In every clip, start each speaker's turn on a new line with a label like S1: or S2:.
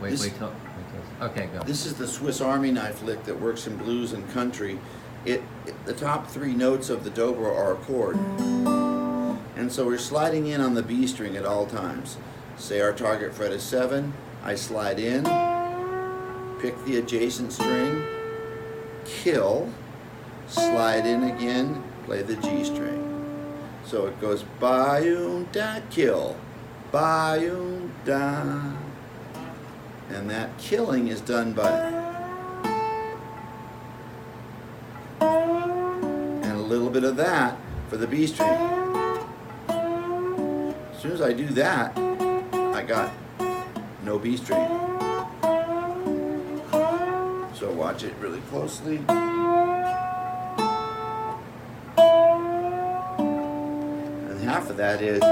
S1: Wait till, okay, go.
S2: This is the Swiss Army knife lick that works in blues and country. The top three notes of the dobro are a chord. And so we're sliding in on the B string at all times. Say our target fret is 7, I slide in, pick the adjacent string, kill, slide in again, play the G string. So it goes ba-yoom-da, kill, ba-yoom-da. And that killing is done by, and a little bit of that for the B string. As soon as I do that, I got no B string. So watch it really closely. And half of that is,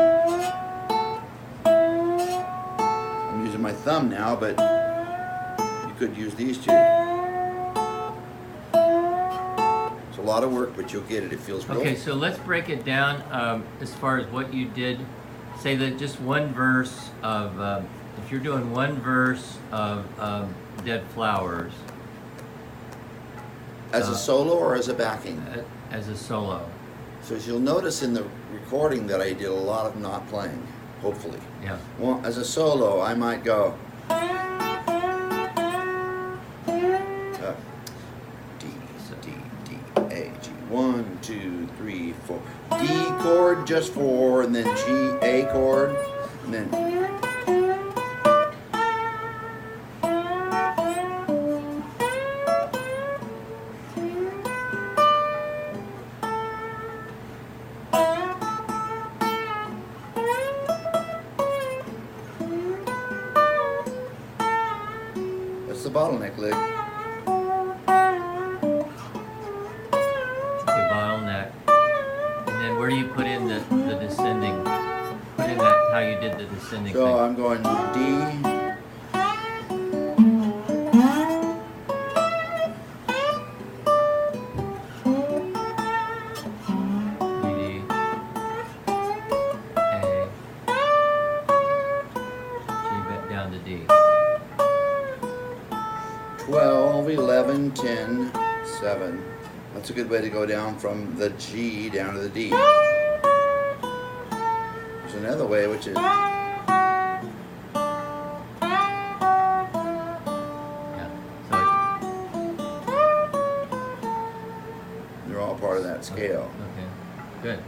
S2: I'm using my thumb now, but you could use these two. It's a lot of work, but you'll get it. It feels real.
S1: Okay, so let's break it down as far as what you did. Say that just one verse of, if you're doing one verse of Dead Flowers.
S2: As a solo or as a backing?
S1: As a solo.
S2: So as you'll notice in the recording that I did a lot of not playing, hopefully.
S1: Yeah.
S2: Well, as a solo, I might go D, D, D, A, G, 1, 2, 3, 4. D chord just 4, and then G, A chord, and then that's the bottleneck lick.
S1: Okay, bottleneck. And then where do you put in the descending? Put in that, how you did the descending
S2: So
S1: thing.
S2: I'm going D,
S1: D, A, G back down to D.
S2: 12, 11, 10, 7. That's a good way to go down from the G down to the D. There's another way, which is
S1: Yeah. So
S2: they're all part of that scale.
S1: okay. Good.